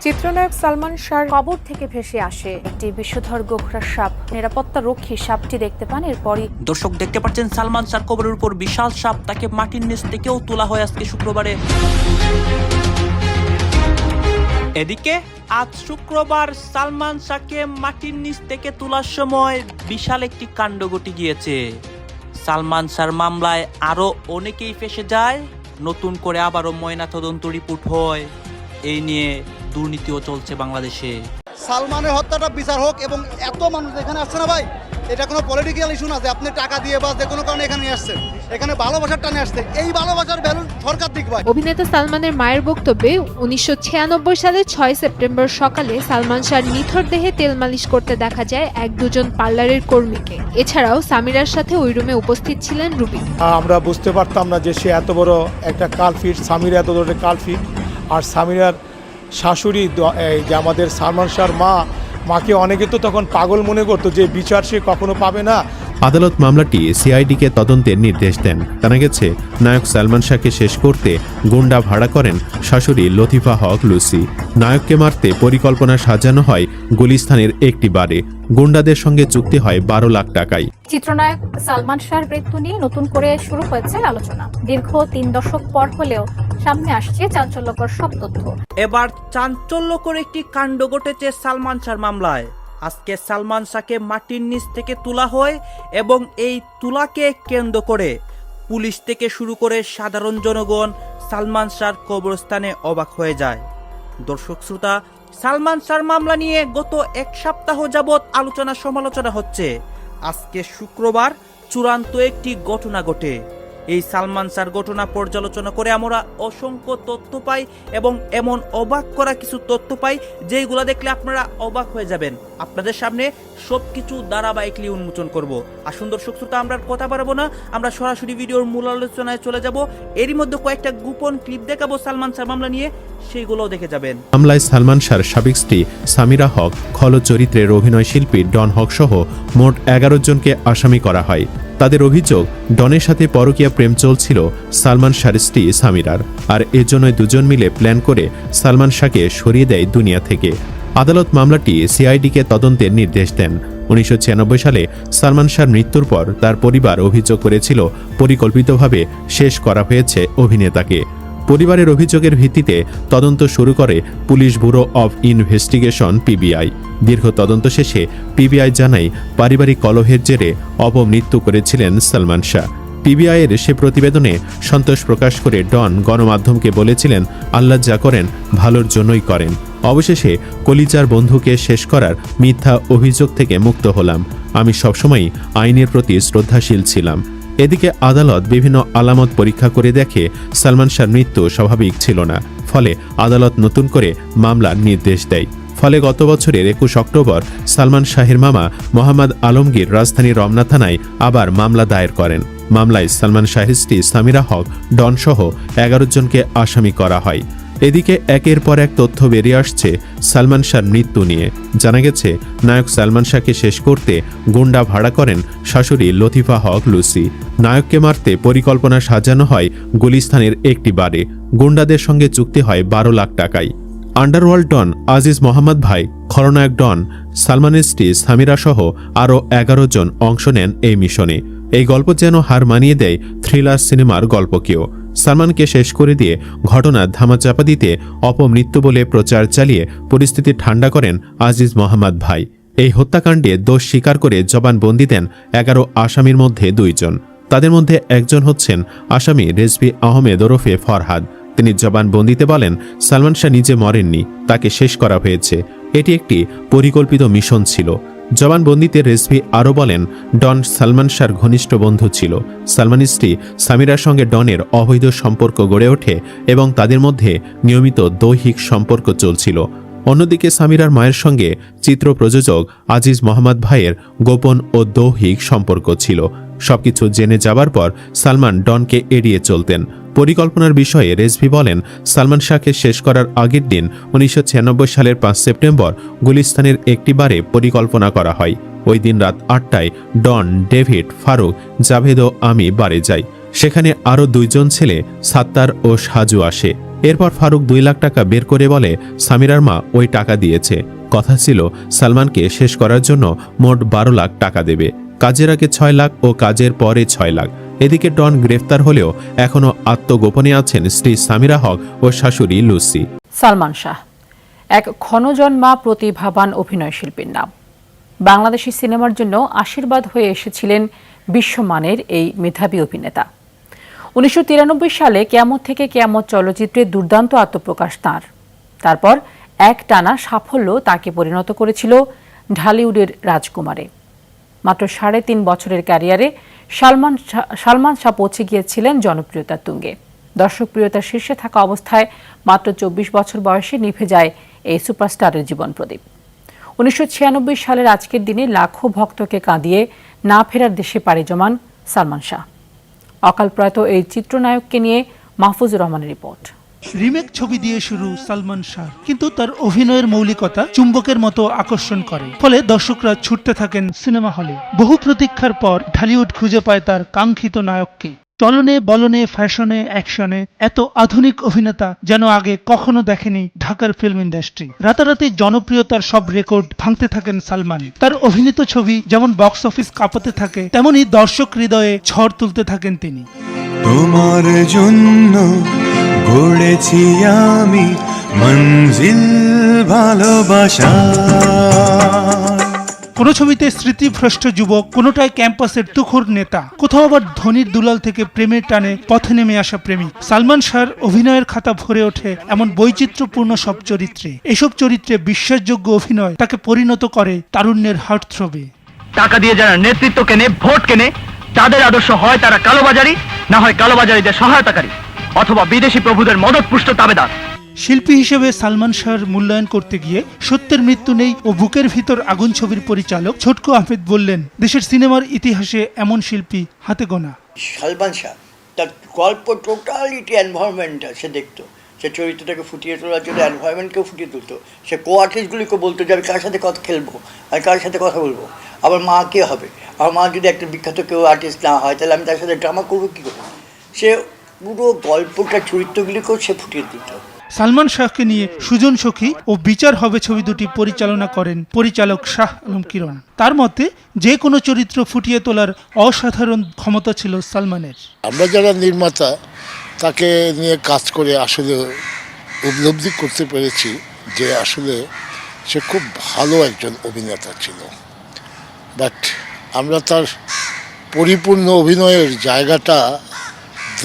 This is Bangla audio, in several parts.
চিত্রনায়ক সালমান শাহর কবর থেকে ভেসে আসে একটি বিষধর গোখরা সাপ। নিরাপত্তা রক্ষী সাপটি দেখতে পান। এরপরই দর্শক দেখতে পাচ্ছেন সালমান শাহর কবরের উপর বিশাল সাপ। তাকে মাটির নিচ থেকেও তোলা হয় আজকে শুক্রবারে। এদিকে আজ শুক্রবার সালমান শাহকে মাটির নিচ থেকে তোলার সময় বিশাল একটি কাণ্ড ঘটে গিয়েছে। সালমান শাহর মামলায় আরো অনেকেই ফেঁসে যায়। নতুন করে আবারও ময়নাতদন্ত রিপোর্ট হয়। এই নিয়ে দুর্নীতিও চলছে বাংলাদেশে। সালমানের হত্যাটা বিচার হোক এবং এত মানুষ এখানে আসছে না ভাই, এটা কোনো পলিটিক্যাল ইস্যু না যে আপনি টাকা দিয়ে বা যে কোনো কারণে এখানে আসছেন। এখানে ভালোবাসার টানে আসছে, এই ভালোবাসার ভ্যালু সরকার দিক ভাই। অভিনেতা সালমানের মায়ের বক্তব্যে 1996 সালের 6 সেপ্টেম্বর সকালে সালমান শাহর নিথর দেহে তেল মালিশ করতে দেখা যায় এক দুজন পার্লারের কর্মীকে। এছাড়াও সামিরার সাথে ওই রুমে উপস্থিত ছিলেন রুবি। আমরা বুঝতে পারতাম না যে সে এত বড় একটা কালফিট, সামিরা এত বড় কালফিট। আর সামিরার শাশুড়ি যে আমাদের সালমান শাহর মাকে অনেকে তো তখন পাগল মনে করতো যে বিচার সে কখনো পাবে না। আদালত মামলাটি সিআইডিকে তদন্তের নির্দেশ দেন। জানা গেছে, নায়ক সালমান শাহকে শেষ করতে গুন্ডা ভাড়া করেন শাশুড়ি লতিফা হক লুসি। নায়ককে মারতে পরিকল্পনা সাজানো হয় গুলিস্তানের একটি বারে। গুন্ডাদের সঙ্গে চুক্তি হয় 12 লাখ টাকায়। চিত্রনায়ক সালমান শাহর মৃত্যু নিয়ে নতুন করে শুরু হয়েছে আলোচনা। দীর্ঘ 3 দশক পর হলেও সামনে আসছে চাঞ্চল্যকর সব তথ্য। এবার চাঞ্চল্যকর একটি কাণ্ড ঘটেছে সালমান শাহর মামলায়। আজকে সালমান শাহকে মাটির নিচ থেকে তোলা হয় এবং এই তোলাকে কেন্দ্র করে পুলিশ থেকে শুরু করে সাধারণ জনগণ সালমান শাহর কবরস্থানে অবাক হয়ে যায়। দর্শক শ্রোতা, সালমান শাহর মামলা নিয়ে গত 1 সপ্তাহ যাবৎ আলোচনা সমালোচনা হচ্ছে। আজকে শুক্রবার চূড়ান্ত একটি ঘটনা ঘটে। এই সালমান শাহর ঘটনা পর্যালোচনা করে আমরা অসংখ্য তথ্য পাই এবং এমন অবাক করা কিছু তথ্য পাই যেগুলো দেখলে আপনারা অবাক হয়ে যাবেন। আপনাদের সামনে সবকিছু ধারাবাহিকলি উন্মোচন করব। আসুন দর্শক শ্রোতা, আমরা কথা বাড়াবো না, আমরা সরাসরি ভিডিওর মূল আলোচনায় চলে যাব। এরই মধ্যে কয়েকটা গোপন ক্লিপ দেখাবো সালমান শাহর মামলা নিয়ে, সেইগুলোও দেখে যাবেন। মামলায় সালমান শাহর সাবেক স্ত্রী সামিরা হক, খল চরিত্রের অভিনয় শিল্পী ডন হক সহ মোট 11 জনকে আসামি করা হয়। তাদের অভিযোগ, ডনের সাথে পরকীয়া প্রেম চলছিল সালমান শাহর স্ত্রী সামিরার, আর এজন্যই দুজন মিলে প্ল্যান করে সালমান শাহকে সরিয়ে দেয় দুনিয়া থেকে। আদালত মামলাটি সিআইডিকে তদন্তের নির্দেশ দেন। 1996 সালে সালমান শাহর মৃত্যুর পর তার পরিবার অভিযোগ করেছিল পরিকল্পিতভাবে শেষ করা হয়েছে অভিনেতাকে। পরিবারের অভিযোগের ভিত্তিতে তদন্ত শুরু করে police bureau of investigation PBI. দীর্ঘ তদন্ত শেষে পিবিআই জানায়, পারিবারিক কলহের জেরে অপমৃত্যু করেছিলেন সালমান শাহ। পিবিআইয়ের সে প্রতিবেদনে সন্তোষ প্রকাশ করে ডন গণমাধ্যমকে বলেছিলেন, আল্লাহ যা করেন ভালোর জন্যই করেন। অবশেষে কলিজার বন্ধুকে শেষ করার মিথ্যা অভিযোগ থেকে মুক্ত হলাম। আমি সবসময় আইনের প্রতি শ্রদ্ধাশীল ছিলাম। এদিকে আদালত বিভিন্ন আলামত পরীক্ষা করে দেখে সালমান শাহর মৃত্যু স্বাভাবিক ছিল না। ফলে আদালত নতুন করে মামলার নির্দেশ দেয়। ফলে গত বছরের 21 অক্টোবর সালমান শাহের মামা মোহাম্মদ আলমগীর রাজধানীর রমনা থানায় আবার মামলা দায়ের করেন। মামলায় সালমান শাহের স্ত্রী সামিরা হক, ডন সহ 11 জনকে আসামি করা হয়। এদিকে একের পর এক তথ্য বেরিয়ে আসছে সালমান শাহর মৃত্যু নিয়ে। জানা গেছে, নায়ক সালমান শাহকে শেষ করতে গুন্ডা ভাড়া করেন শাশুড়ি লতিফা হক লুসি। নায়ককে মারতে পরিকল্পনা সাজানো হয় গুলিস্তানের একটি বারে। গুন্ডাদের সঙ্গে চুক্তি হয় 12 লাখ টাকায়। আন্ডারওয়ার্ল্ড ডন আজিজ মোহাম্মদ ভাই, খলনায়ক ডন, সালমানের স্ত্রী সামিরা সহ আরও 11 জন অংশ নেন এই মিশনে। এই গল্প যেন হার মানিয়ে দেয় থ্রিলার সিনেমার গল্পকেও। সালমানকে শেষ করে দিয়ে ঘটনার ধামাচাপা দিতে অপমৃত্যু বলে প্রচার চালিয়ে পরিস্থিতি ঠান্ডা করেন আজিজ মোহাম্মদ ভাই। এই হত্যাকাণ্ডে দোষ স্বীকার করে জবানবন্দি দেন 11 আসামির মধ্যে 2 জন। তাদের মধ্যে একজন হচ্ছেন আসামি রেজভি আহমেদ ওরফে ফরহাদ। তিনি জবানবন্দিতে বলেন, সালমান শাহ নিজে মরেননি, তাকে শেষ করা হয়েছে। এটি একটি পরিকল্পিত মিশন ছিল। জবানবন্দিতে রেজভি আরও বলেন, ডন সালমান শাহর ঘনিষ্ঠ বন্ধু ছিল। সালমানের স্ত্রী সামিরার সঙ্গে ডনের অবৈধ সম্পর্ক গড়ে ওঠে এবং তাদের মধ্যে নিয়মিত দৈহিক সম্পর্ক চলছিল। অন্যদিকে সামিরার মায়ের সঙ্গে চিত্র প্রযোজক আজিজ মোহাম্মদ ভাইয়ের গোপন ও দৈহিক সম্পর্ক ছিল। সবকিছু জেনে যাবার পর সালমান ডনকে এড়িয়ে চলতেন। পরিকল্পনার বিষয়ে রেজভি বলেন, সালমান শাহকে শেষ করার আগের দিন 1996 সালের 5 সেপ্টেম্বর গুলিস্তানের একটি বারে পরিকল্পনা করা হয়। ওই দিন রাত 8টায় ডন, ডেভিড, ফারুক, জাভেদ ও আমি বারে যাই। সেখানে আরও 2 জন ছেলে সাত্তার ও সাজু আসে। এরপর ফারুক 2 লাখ টাকা বের করে বলে সামিরার মা ওই টাকা দিয়েছে, কথা ছিল সালমানকে শেষ করার জন্য মোট 12 লাখ টাকা দেবে। কাজের আগে 6 লাখ ও কাজের পরে 6 লাখ। এদিকে ডন গ্রেফতার হলেও এখনও আত্মগোপনে আছেন স্ত্রী সামিরা হক ও শাশুড়ি লুসি। সালমান শাহ এক ক্ষণজন্মা প্রতিভাবান অভিনয়শিল্পীর নাম। বাংলাদেশি সিনেমার জন্য আশীর্বাদ হয়ে এসেছিলেন বিশ্বমানের এই মেধাবী অভিনেতা। 1993 সালে কিয়ামত থেকে কিয়ামত চলচ্চিত্রে দুর্দান্ত আত্মপ্রকাশ তাঁর। তারপর এক টানা সাফল্য তাকে পরিণত করেছিল ঢালিউডের রাজকুমারে। মাত্র 3.5 বছরের ক্যারিয়ারে সালমান শাহ পৌঁছে গিয়েছিলেন জনপ্রিয়তার তুঙ্গে। দর্শকপ্রিয়তার শীর্ষে থাকা অবস্থায় মাত্র 24 বছর বয়সে নিভে যায় এই সুপারস্টারের জীবন প্রদীপ। 1996 সালের আজকের দিনে লাখো ভক্তকে কাঁদিয়ে না ফেরার দেশে পাড়ি জমান সালমান শাহ। অকালপ্রয়াত এই চিত্রনায়ককে নিয়ে মাহফুজুর রহমানের রিপোর্ট। রিমেক ছবি দিয়ে শুরু সালমান শাহ, কিন্তু তার অভিনয়ের মৌলিকতা চুম্বকের মতো আকর্ষণ করে, ফলে দর্শকরা ছুটতে থাকেন সিনেমা হলে। বহু প্রতীক্ষার পর ঢালিউড খুঁজে পায় তার কাঙ্ক্ষিত নায়ককে। চলনে বলনে ফ্যাশনে অ্যাকশনে এত আধুনিক অভিনেতা যেন আগে কখনো দেখেনি ঢাকার ফিল্ম ইন্ডাস্ট্রি। রাতারাতি জনপ্রিয়তার সব রেকর্ড ভাঙতে থাকেন সালমান। তার অভিনীত ছবি যেমন বক্স অফিস কাঁপাতে থাকে, তেমনি দর্শক হৃদয়ে ঝড় তুলতে থাকেন তিনি। তোমার জন্য গড়েছি আমি মঞ্জিল ভালোবাসা। কোন ছবিতে স্মৃতিভ্রষ্ট যুবক, কোনোটায় ক্যাম্পাসের তুখোর নেতা, কোথাও আবার ধনির দুলাল থেকে প্রেমের টানে পথে নেমে আসা প্রেমিক। সালমান শাহর অভিনয়ের খাতা ভরে ওঠে এমন বৈচিত্র্যপূর্ণ সব চরিত্রে। এসব চরিত্রে বিশ্বাসযোগ্য অভিনয় তাকে পরিণত করে তারুণ্যের হার্টথ্রবে। টাকা দিয়ে যারা নেতৃত্ব কেনে, ভোট কেনে, তাদের আদর্শ হয় তারা কালোবাজারি, না হয় কালোবাজারিদের সহায়তাকারী, অথবা বিদেশি প্রভুদের মদতপুষ্ট তাবেদার। শিল্পী হিসেবে সালমান শাহর মূল্যায়ন করতে গিয়ে সত্যের মৃত্যু নেই ও বুকের ভিতর আগুন ছবির পরিচালক ছোটকু আহমেদ বললেন, দেশের সিনেমার ইতিহাসে এমন শিল্পী হাতে গোনা। সালমান শাহ তার গল্প টোটালিটি এনভায়রনমেন্টটা সে দেখতো, সে চরিত্রটাকে ফুটিয়ে তোলার জন্য এনভায়রনমেন্টকেও ফুটিয়ে তুলতো। সে কো আর্টিস্টগুলিকে বলতো যে আমি কার সাথে কথা খেলবো, আমি কার সাথে কথা বলবো, আমার মা কে হবে, আমার মা যদি একটা বিখ্যাত কেউ আর্টিস্ট না হয় তাহলে আমি তার সাথে ড্রামা করবো কী করে। সে পুরো গল্পটা চরিত্রগুলিকেও সে ফুটিয়ে দিত। সালমান শাহকে নিয়ে সুজন সখী ও বিচার হবে ছবি দুটি পরিচালনা করেন পরিচালক শাহ আলম কিরণ। তার মতে যে কোনো চরিত্র ফুটিয়ে তোলার অসাধারণ ক্ষমতা ছিল সালমানের। আমরা যারা নির্মাতা তাকে নিয়ে কাজ করে আসলে উপলব্ধি করতে পেরেছি যে আসলে সে খুব ভালো একজন অভিনেতা ছিল, বাট আমরা তার পরিপূর্ণ অভিনয়ের জায়গাটা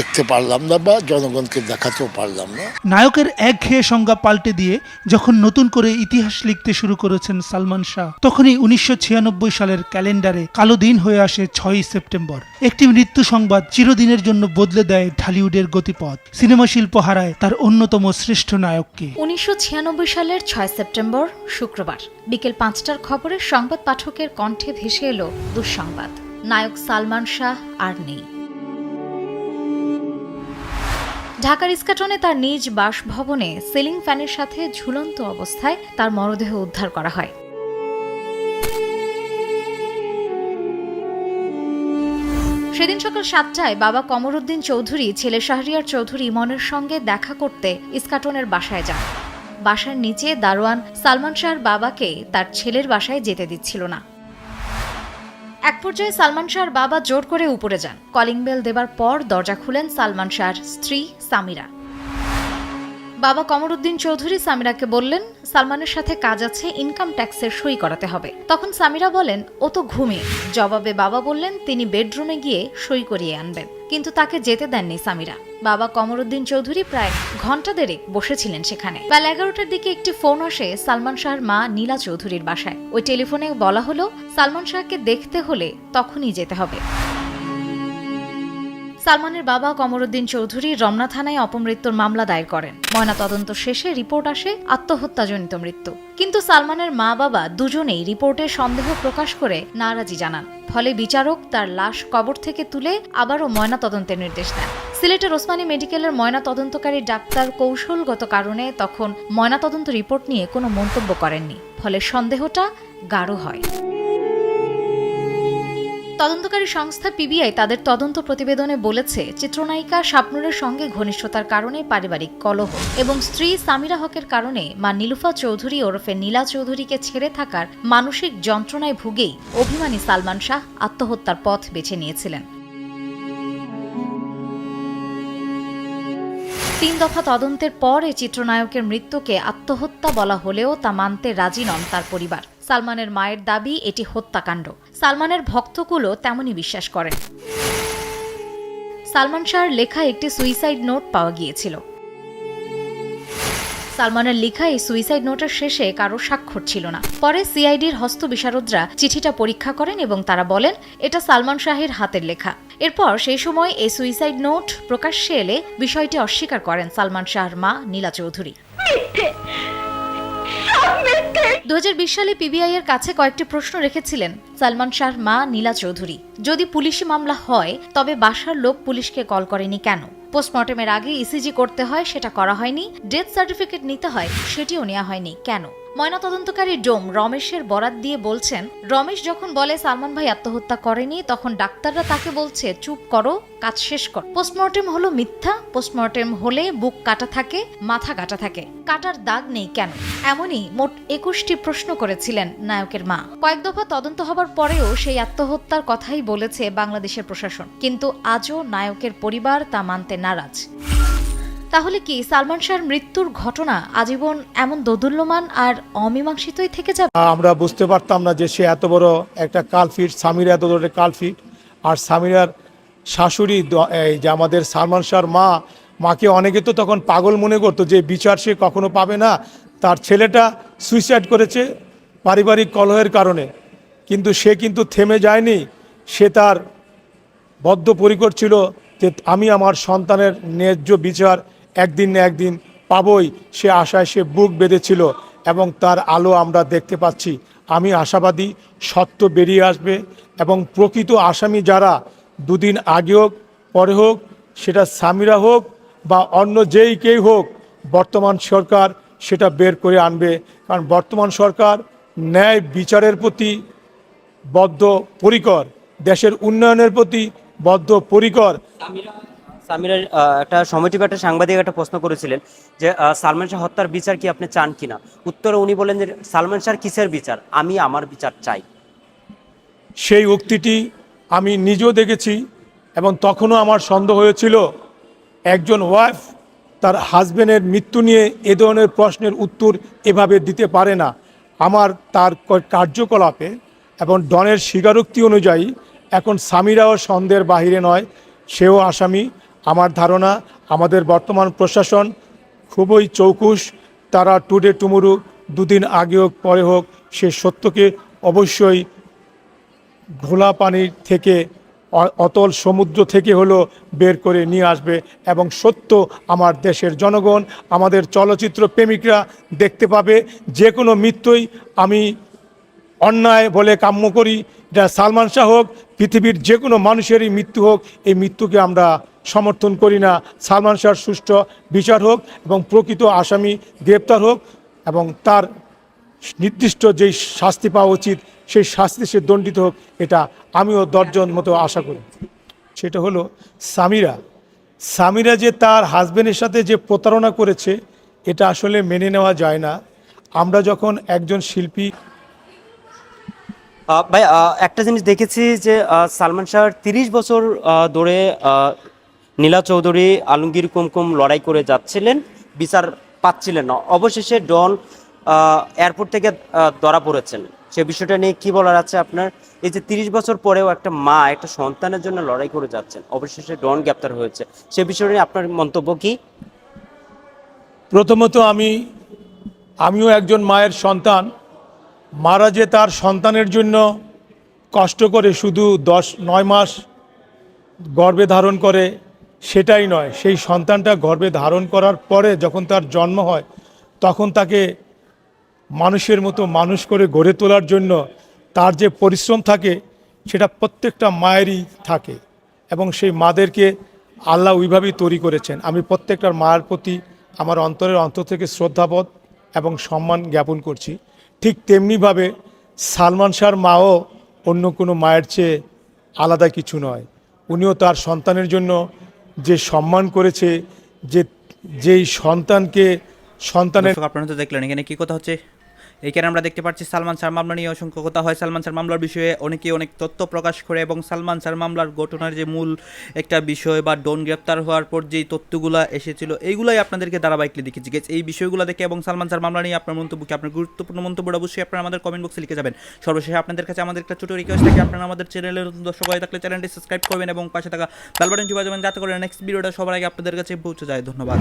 দেখতে পারলাম না বা জনগণকে দেখাতেও পারলাম না। নায়কের একঘেয়ে সংজ্ঞা পাল্টে দিয়ে যখন নতুন করে ইতিহাস লিখতে শুরু করেছেন সালমান শাহ, তখনই 1996 সালের ক্যালেন্ডারে কালো দিন হয়ে আসে 6ই সেপ্টেম্বর। একটি মৃত্যু সংবাদ চিরদিনের জন্য বদলে দেয় ঢালিউডের গতিপথ। সিনেমা শিল্প হারায় তার অন্যতম শ্রেষ্ঠ নায়ককে। 1996 সালের 6 সেপ্টেম্বর শুক্রবার বিকেল 5টার খবরে সংবাদ পাঠকের কণ্ঠে ভেসে এলো দুঃসংবাদ, নায়ক সালমান শাহ আর নেই। ঢাকার ইস্কাটনে তার নিজ বাসভবনে সিলিং ফ্যানের সাথে ঝুলন্ত অবস্থায় তার মরদেহ উদ্ধার করা হয়। সেদিন সকাল 7টায় বাবা কমরউদ্দিন চৌধুরী ছেলে শাহরিয়ার চৌধুরী ইমনের সঙ্গে দেখা করতে ইস্কাটনের বাসায় যান। বাসার নিচে দারোয়ান সালমান শাহর বাবাকে তার ছেলের বাসায় যেতে দিচ্ছিল না। এক পর্যায়ে সালমান শাহর বাবা জোর করে উপরে যান। কলিং বেল দেবার পর দরজা খুলেন সালমান শাহর স্ত্রী সামিরা। বাবা কমরউদ্দিন চৌধুরী সামিরাকে বললেন, সালমানের সাথে কাজ আছে, ইনকাম ট্যাক্সের সই করাতে হবে। তখন সামিরা বলেন, ও তো ঘুমিয়ে। জবাবে বাবা বললেন তিনি বেডরুমে গিয়ে সই করিয়ে আনবেন, কিন্তু তাকে যেতে দেননি সামিরা। বাবা কমরউদ্দিন চৌধুরী প্রায় ঘন্টা দেড়েক বসেছিলেন সেখানে। বেলা 11টার দিকে একটি ফোন আসে সালমান শাহর মা নীলা চৌধুরীর বাসায়। ওই টেলিফোনে বলা হলো সালমান শাহকে দেখতে হলে তখনই যেতে হবে। সালমানের বাবা কমরউদ্দিন চৌধুরী রমনা থানায় অপমৃত্যুর মামলা দায়ের করেন। ময়নাতদন্ত শেষে রিপোর্ট আসে আত্মহত্যাজনিত মৃত্যু, কিন্তু সালমানের মা বাবা দুজনেই রিপোর্টে সন্দেহ প্রকাশ করে নারাজি জানান। ফলে বিচারক তার লাশ কবর থেকে তুলে আবারও ময়নাতদন্তের নির্দেশ দেন। সিলেটের ওসমানী মেডিকেলের ময়নাতদন্তকারী ডাক্তার কৌশলগত কারণে তখন ময়নাতদন্ত রিপোর্ট নিয়ে কোনো মন্তব্য করেননি, ফলে সন্দেহটা গাঢ় হয়। তদন্তকারী সংস্থা পিবিআই তাদের তদন্ত প্রতিবেদনে বলেছে, চিত্রনায়িকা শাবনূরের সঙ্গে ঘনিষ্ঠতার কারণে পারিবারিক কলহ এবং স্ত্রী সামিরা হকের কারণে মা নীলুফা চৌধুরী ওরফে নীলা চৌধুরীকে ছেড়ে থাকার মানসিক যন্ত্রণায় ভুগেই অভিমানী সালমান শাহ আত্মহত্যার পথ বেছে নিয়েছিলেন। 3 দফা তদন্তের পর এই চিত্রনায়কের মৃত্যুকে আত্মহত্যা বলা হলেও তা মানতে রাজি নন তার পরিবার। সালমানের মায়ের দাবি এটি হত্যাকাণ্ড। সালমানের ভক্তকুলও তেমনই বিশ্বাস করেন। সালমান শাহর লেখা একটি সুইসাইড নোট পাওয়া গিয়েছিল। সালমানের লেখা এই সুইসাইড নোটের শেষে কারো স্বাক্ষর ছিল না। পরে সিআইডির হস্তবিশারদরা চিঠিটা পরীক্ষা করেন এবং তারা বলেন এটা সালমান শাহের হাতের লেখা। এরপর সেই সময় এই সুইসাইড নোট প্রকাশ্যে এলে বিষয়টি অস্বীকার করেন সালমান শাহর মা নীলা চৌধুরী। 2020 সালে পিবিআই এর কাছে কয়েকটি প্রশ্ন রেখেছিলেন সালমান শাহর মা নীলা চৌধুরী। যদি পুলিশি মামলা হয় তবে বাসার লোক পুলিশকে কল করেনি কেন? পোস্টমর্টেমের আগে ইসিজি করতে হয়, সেটা করা হয়নি। ডেথ সার্টিফিকেট নিতে হয়, সেটিও নেওয়া হয়নি কেন? ময়নাতদন্তকারী ডোম রমেশের বরাত দিয়ে বলছেন, রমেশ যখন বলে সালমান ভাই আত্মহত্যা করেনি তখন ডাক্তাররা তাকে বলছে চুপ করো, কাজ শেষ কর। পোস্টমর্টেম হলো মিথ্যা। পোস্টমর্টেম হলে বুক কাটা থাকে, মাথা কাটা থাকে, কাটার দাগ নেই কেন? এমনই মোট 21টি প্রশ্ন করেছিলেন নায়কের মা। কয়েক দফা তদন্ত হবার পরেও সেই আত্মহত্যার কথাই বলেছে বাংলাদেশের প্রশাসন, কিন্তু আজও নায়কের পরিবার তা মানতে নারাজ। তাহলে কি সালমান শাহর মৃত্যুর ঘটনা আজীবন এমন দোদুল্যমান আর অমীমাংসিতই থেকে যাবে? আমরা বুঝতে পারতাম না যে সে এত বড় একটা কালফিট, সামিরা এত বড় কালফিট। আর সামিরার শাশুড়ি যে আমাদের সালমান শাহর মাকে অনেকে তো তখন পাগল মনে করতো যে বিচার সে কখনো পাবে না। তার ছেলেটা সুইসাইড করেছে পারিবারিক কলহের কারণে, কিন্তু সে কিন্তু থেমে যায়নি। সে তার বদ্ধপরিকর ছিল যে আমি আমার সন্তানের ন্যায্য বিচার একদিন না একদিন পাবই। সে আশায় সে বুক বেঁধেছিল এবং তার আলো আমরা দেখতে পাচ্ছি। আমি আশাবাদী সত্য বেরিয়ে আসবে এবং প্রকৃত আসামি যারা দুদিন আগে হোক পরে হোক, সেটা সামিরা হোক বা অন্য যেই কেউ হোক, বর্তমান সরকার সেটা বের করে আনবে। কারণ বর্তমান সরকার ন্যায় বিচারের প্রতি বদ্ধপরিকর, দেশের উন্নয়নের প্রতি বদ্ধপরিকর। সামিরার একটা সময় টিভি একটা সাংবাদিক একটা প্রশ্ন করেছিলেন যে সালমান শাহ হত্যার বিচার কি আপনি চান কিনা? উত্তরে উনি বলেন যে সালমান শাহর কিসের বিচার, আমি আমার বিচার চাই। সেই উক্তিটি আমি নিজেও দেখেছি এবং তখনও আমার সন্দেহ হয়েছিল একজন ওয়াইফ তার হাজবেন্ডের মৃত্যু নিয়ে এ ধরনের প্রশ্নের উত্তর এভাবে দিতে পারে না। আমার তার কার্যকলাপে এবং ডনের স্বীকারোক্তি অনুযায়ী এখন সামিরাও সন্দেহের বাহিরে নয়, সেও আসামি। আমার ধারণা আমাদের বর্তমান প্রশাসন খুবই চৌকুশ। তারা টুডে টুমুরু দুদিন আগে হোক পরে হোক সে সত্যকে অবশ্যই ঘোলা পানির থেকে, অতল সমুদ্র থেকে হলো বের করে নিয়ে আসবে এবং সত্য আমার দেশের জনগণ, আমাদের চলচ্চিত্র প্রেমিকরা দেখতে পাবে। যে কোনো মৃত্যুই আমি অন্যায় বলে কাম্য করি। এটা সালমান শাহ হোক, পৃথিবীর যে কোনো মানুষেরই মৃত্যু হোক, এই মৃত্যুকে আমরা সমর্থন করি না। সালমান শাহর সুষ্ঠু বিচার হোক এবং প্রকৃত আসামি গ্রেপ্তার হোক এবং তার নির্দিষ্ট যেই শাস্তি পাওয়া উচিত সেই শাস্তি সে দণ্ডিত হোক, এটা আমিও দর্জন মতো আশা করি। সেটা হলো সামিরা যে তার হাজবেন্ডের সাথে যে প্রতারণা করেছে, এটা আসলে মেনে নেওয়া যায় না। আমরা যখন একজন শিল্পী ভাই একটা জিনিস দেখেছি যে সালমান শাহর 30 বছর ধরে নীলা চৌধুরী আলমগীর কুমকুম লড়াই করে যাচ্ছিলেন, বিচার পাচ্ছিলেন না। অবশেষে ডন এয়ারপোর্ট থেকে ধরা পড়েছেন। সে বিষয়টা নিয়ে কি বলার আছে আপনার? এই যে 30 বছর পরেও একটা মা একটা সন্তানের জন্য লড়াই করে যাচ্ছেন, অবশেষে ডন গ্রেপ্তার হয়েছে, সে বিষয়টা নিয়ে আপনার মন্তব্য কি? প্রথমত আমিও একজন মায়ের সন্তান। মারা যে তার সন্তানের জন্য কষ্ট করে শুধু 9 মাস গর্ভে ধারণ করে সেটাই নয়, সেই সন্তানটা গর্ভে ধারণ করার পরে যখন তার জন্ম হয় তখন তাকে মানুষের মতো মানুষ করে গড়ে তোলার জন্য তার যে পরিশ্রম থাকে সেটা প্রত্যেকটা মায়েরই থাকে এবং সেই মাদেরকে আল্লাহ ওইভাবেই তৈরি করেছেন। আমি প্রত্যেকটা মায়ের প্রতি আমার অন্তর থেকে শ্রদ্ধাবোধ এবং সম্মান জ্ঞাপন করছি। ঠিক তেমনিভাবে সালমান শাহর মাও অন্য কোনো মায়ের চেয়ে আলাদা কিছু নয়। উনিও তার সন্তানের জন্য যে সম্মান করেছে, যেই সন্তানকে সন্তানের দর্শক, আপনারা তো দেখলেন এখানে কি কথা হচ্ছে। এখানে আমরা দেখতে পাচ্ছি সালমান শাহ মামলা নিয়ে অসংখ্য কথা হয়। সালমান শাহ মামলার বিষয়ে অনেকে অনেক তথ্য প্রকাশ করে এবং সালমান শাহ মামলার ঘটনার যে মূল একটা বিষয় বা ডন গ্রেপ্তার হওয়ার পর যেই তথ্যগুলো এসেছিল এইগুলাই আপনাদেরকে ধারাবাহিকলি দেখেছি। এই বিষয়গুলো দেখে এবং সালমান শাহ মামলা নিয়ে আপনার মন্তব্যকে, আপনার গুরুত্বপূর্ণ মন্তব্যটা অবশ্যই আপনারা আমাদের কমেন্ট বক্সে লিখে যাবেন। সর্বশেষ আপনাদের কাছে আমাদের একটা ছোট রিকোয়েস্ট থাকে, আপনারা আমাদের চ্যানেলের দর্শক হয়ে থাকলে চ্যানেলটি সাবস্ক্রাইব করবেন এবং পাশে থাকা বেল বাটনটি বাজাবেন যাতে করে নেক্সট ভিডিওটা সবার আগে আপনাদের কাছে পৌঁছে যায়। ধন্যবাদ।